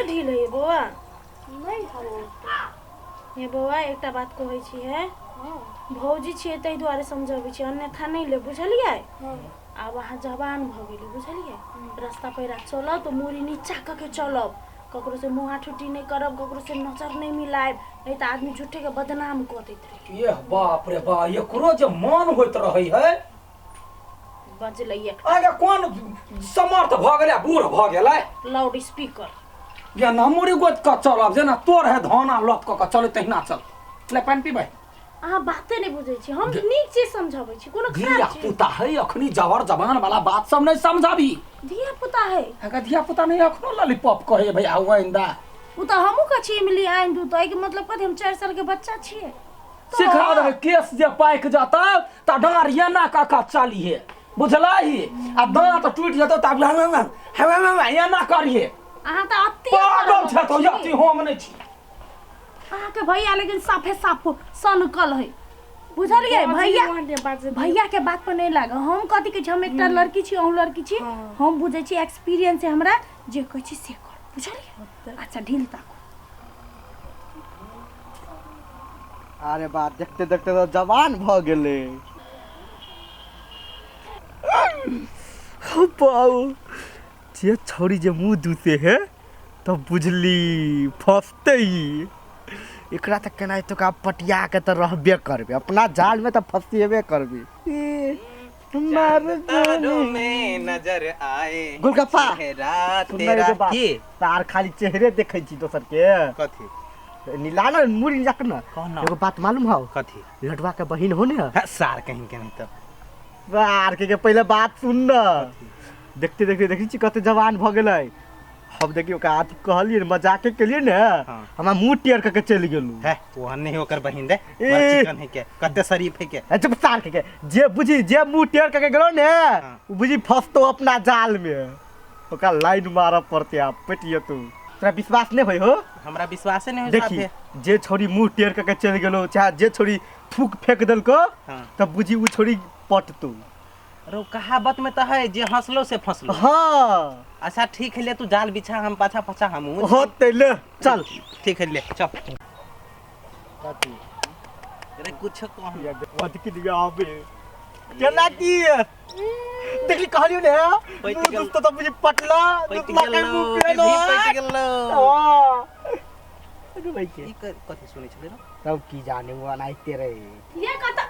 ढील है बौआ नहीं खाओ ये बौआ एकटा बात कहै छी है भौजी छियै ताहि दुआरे समझाबै छी अन्यथा नहीं ले बुझलियै आब अहाँ जवान भ गेली बुझलियै रास्ता पैरा चलब तो मुड़ी नीचा क के चलब ककरो से मुँह ठुटी नहीं करब ककरो से नजर नहीं मिलाएब नहीं तो आदमी झूठे के बदनाम क दैत रहे ये बाप रे बा एकरो जे मन होइत रहै है बजलै आगे कोन समर्थ भ गेलै बूढ़ भ गेलै लाउड स्पीकर या नमुरी गोत क चलब जेना तोर है धाना लत क चले तहिना चल ले पानी पीबै अहाँ बाते नहीं बुझै छी हम नीक चीज समझाबै छी कोनो धिया खराब चीज पुता है अखनी जवर जवान वाला बात सब नहीं समझाबी धिया पुता है अगर धिया पुता नहीं अखनो लॉलीपॉप कहे भैया आइंदा उ त हमहु क छी मिली आइन दू त के मतलब कथि हम 4 साल के बच्चा छिए सिखा दे केस जे पाइक जाता त डार एना का चाली है बुझलाही आ दांत टूट जतो त एना करिए अहाँ त अति पागल छ तो यति हम नहीं छी अहाँ के भैया लेकिन साफे साफ सनकल है बुझलिए भैया के बात पर नहीं लाग हम कथि के हम एकटा लड़की छी अहू लड़की छी हम बुझै छी एक्सपीरियंस है हमरा जे कहै छी से कर बुझलिए अच्छा ढील ताको अरे बात देखते देखते तो जवान भ गेले पाऊ जे छोरी जे मुंह दूते है तो बुझली फसते ही एकरा तक केना तो का पटिया के तो रहबे करबे अपना जाल में तो फंसिएबे करबे चारों में नजर आए गोलगप्पा तेरा के तार खाली चेहरे देखै छी दोसर के कथी नीलाना मुड़ी जाक ना कौन एगो बात मालूम हौ कथी लडवा के बहिन हो ने सार कहीं के नहीं तो बार के पहले बात सुन न देखते देखते देखी छी कते जवान भ गेलै अब देखियो का आत कहलिए मजाके के लिए ने हमरा मुंह टेर के चल गेलू है ओहन नहीं होकर बहिन दे चिकन है के कते शरीफ है के चुप सार के जे बुझी जे मुंह टेर के गेलो ने उ बुझी फसतो अपना जाल में ओका लाइन मार पड़ते आप पेटियो तू तोरा विश्वास नहीं होय हो हमरा विश्वास नहीं हो देखी जे छोरी मुंह टेर के चल गेलो चाहे जे छोरी थूक फेंक देलको तब बुझी उ छोरी पटतो रो कहावत में तो है जे हंसलो से फंसलो हां अच्छा ठीक है ले तू जाल बिछा हम पाछा पाछा हम होते ले चल ठीक है ले चल काटी अरे कुछ कह या बात की दिया आबे केला की देखली कहलियो ने दोस्त तो मुझे पटला दूसरा के मुंह पे लो पट गेलो हां अरे भाई के कथी सुनै छले रे तब की जाने वो नाइते रे ये कत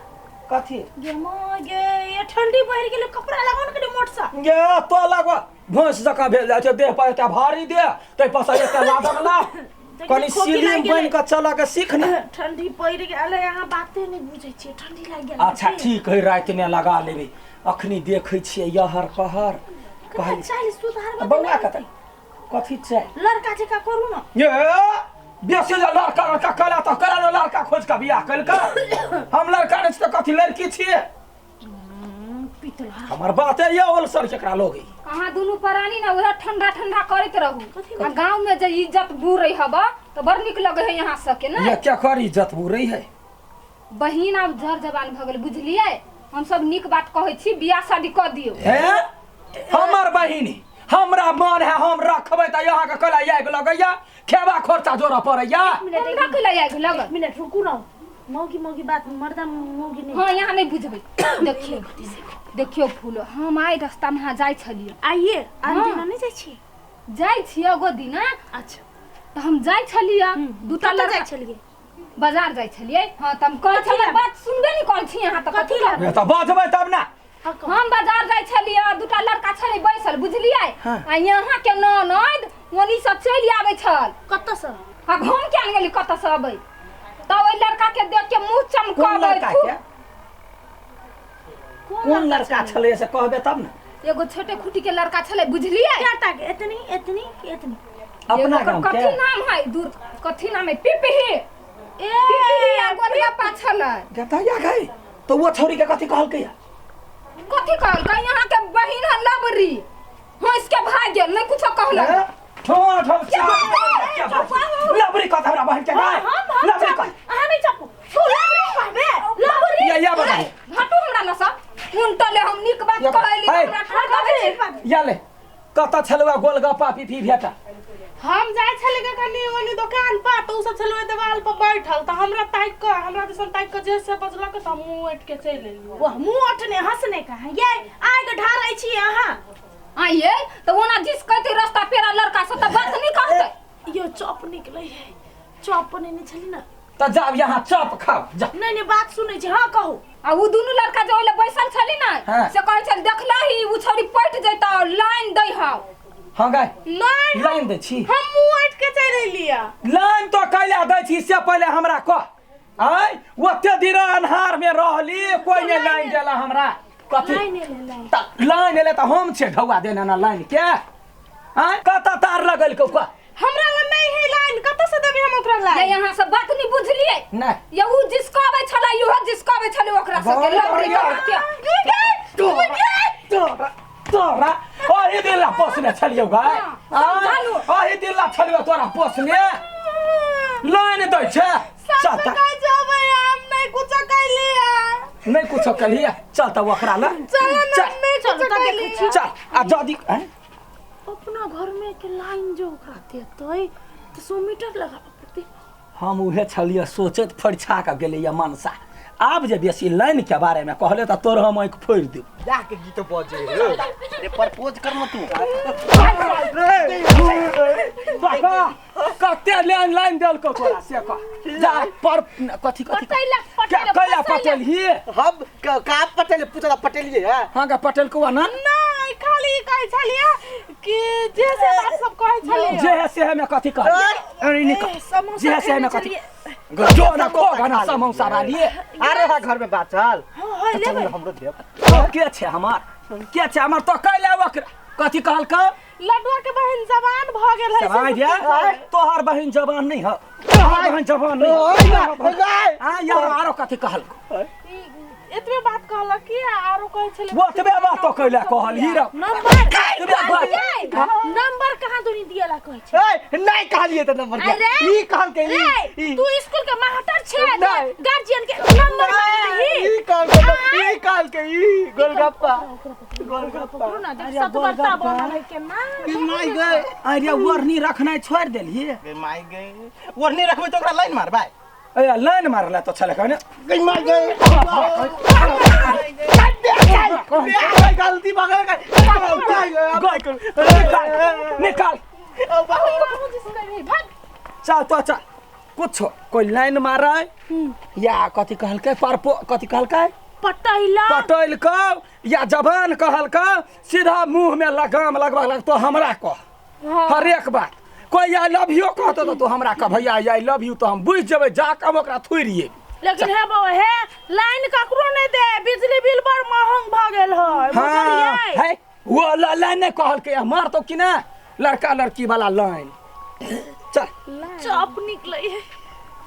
कथी गे मोगे ये ठंडी पहिर गेले कपड़ा लगाउन के मोट सा गे तो लगवा भैंस जका भेल जाय छै देह पर एटा भारी दे तै पसा एटा लागला कनी सीलिंग बन के चला के सीख ने ठंडी पहिर गेले यहाँ बाते नहीं बुझै छी ठंडी लाग गेल अच्छा ठीक है रात में लगा लेबे अखनी देखै छियै यहर कहर कहै चाल सुधार में बौआ कथी छै लड़का जका करू ना ये बेसी लड़का कला तो कला न लड़का खोज के बियाह कल का हम लड़का नहीं तो कथी लड़की छिए पितला हमर बात है ये ओलसर केकरा लोगी अहाँ दुनु प्राणी ना उहे ठंडा ठंडा करत रहू आ गांव में जे इज्जत बुरई हबा तो बड़ निक लगे है यहाँ सके ना ये क्या कर इज्जत बुरई है बहिन अब झर जवान भ गेल बुझलिए हम सब निक बात कहै छी बियाह शादी क दियो हैं हमर बहिनी हमरा मन है हम रखबै त यहाँ के कला आग लगैया खेबा खर्चा जोरा पड़ैया हम रख ले आग लग मिनट रुकू ना मौगी मौगी बात मर्दा मौगी नहीं हां यहाँ नहीं बुझबै देखियो देखियो फूल हम आइ रास्ता में जाय छलिए आइए अंदिना नहीं जाय छी जाय छी एगो दिना अच्छा तो हम जाय छलिए दूटा कतऽ लड़का जाय छलिए बाजार जाय छलिए हां तम कहै छलिए बात सुनबे नहीं कर छी यहाँ तक कथी ला त बजबै तब ना हम बाजार जाय छलिए दूटा लड़का छले बैसल बुझलिए आ यहाँ के ननद ओनी सब चली आबै छल कत से आ घूम के आन गेली कत से आबै त ओइ लड़का के देख के मुंह चमकाबै कौन लड़का छले से कहबे तब ना एगो छोटे खुटी के लड़का छले बुझलिए क्या के इतनी इतनी इतनी अपना गांव के कथी नाम है दूर कथी नाम है पिपही ए पिपही आ गोलगा पाछल गता या गई तो वो छोरी के कथी कहल के कथी कहल का यहाँ के बहिन है लबरी हां इसके भाग गेल नहीं कुछ कहल ठोआ ठोक क्या लबरी कथा हमरा बहन के गाय लबरी कह अहाँ नहीं चपू तू लबरी कहबे लबरी या बता हटू हमरा न सब उनटले हम निक बात कहली हमरा या ले कत छलवा गोलगप्पा पीपी भेटा हम जाय छले के कनी ओनी दुकान पर तो सब छले देवाल पर बैठल त हमरा ताक के हमरा दिसन ताक के जे से बजलक त मुंह उठ के चल एलियो वाह मुंह उठने हंसने का है ये आग ढारै छी अहाँ आइए तो ओना जिस कहते रास्ता पेरा लड़का से त बात नहीं कहते यो चॉप निकलै है चॉप बनेने छली ना त जाब यहाँ चप खाओ जा नहीं बात सुनै छी हां कहू आ उ दुनु लड़का जो ओले बैसल छली ना से कहै छल देखलही उ छोरी पट जैता लाइन दै हां हां गाय नहीं लाइन दे छी हम मुंह उठ के चल एलिया लाइन तो कैला दै छी से पहले हमरा कह आय ओते दिन अन्हार में रहली कोई ने लाइन देला हमरा कथि लाइन ले त हम छे ढौआ देना ना लाइन के आय कत तार लगल को हमरा ल नहीं है लाइन कत से देबे हम ओकरा लाइन ये यहां से बात नहीं बुझलिए नहीं ये उ जिसकावे छला यो जिसकावे छले ओकरा से तोरा ओही दिला पोसने छलियो गा ओही दिला छलियो तोरा पोसने लाइन दै छे चल त जाबे हम नहीं कुछ कैलिया नहीं कुछ कलिया चल त ओकरा ला चल आ जदी अपना घर में के लाइन जो ओकरा देतै त 100 मीटर लगाबे पड़तै हम उहे छलिए सोचत फरछा के गेले या मनसा आब जे बेसी लाइन के बारे में कहले त तोर हम आंख फोड़ देब जाके गीत बजे रे प्रपोज कर म तू बाबा कते लाइन देल को तोरा से कह जा पर कथि कैला पटेल ही हम का पटेल पूछला पटेल ही है हां का पटेल को ना नहीं खाली कहै छलिए कि जैसे बात सब कहै छलिए जे से हमें कथि कह अरे निकल जे से हमें कथि जो ना को गाना समोसा डालिए अरे हा घर में बात चल हां लेबे हमरो देव के छे हमार तो कैला ओकरा कथि कहल का लड्डुआ के बहन जवान भ गेल है समझ गया तोहर बहन जवान नहीं है तोहर बहन जवान नहीं हां यार आरो कथि कहल एतबे बात कहलक कि आरो कहै छले वो तबे बात तो कैला कहल ही रे नंबर कहां दुनी दियला कहै छै नहीं कहलिए त नंबर ई कहल के तू स्कूल के मास्टर छे गार्जियन के नंबर ई कहल के गोलगप्पा ना सब बर्ता बनल है के माई गए अरे वरनी रखनाइ छोड़ देलिए माई गए वरनी रखबे तो ओकरा लाइन मारबे ए लाइन मारला तो चले कहने गई मार गए गलती मगर निकाल चल तो चल कुछ कोई लाइन मारे या कथि कहल के कथि कहल के पटेल का या जवान कहल का सीधा मुंह में लगाम लगवा तो हमरा कह हर एक बात कोई आई लव यू कहतो तो तू हमरा कह भैया आई लव यू तो हम बुझ जेबे जाके हम ओकरा थुरिए लेकिन है बाबा है लाइन ककरो नहीं दे बिजली बिल बड़ महंग भ गेल है बुझलिए है वो लाइन नहीं कहल के मार तो कि ना लड़का लड़की वाला लाइन चल चप निकले है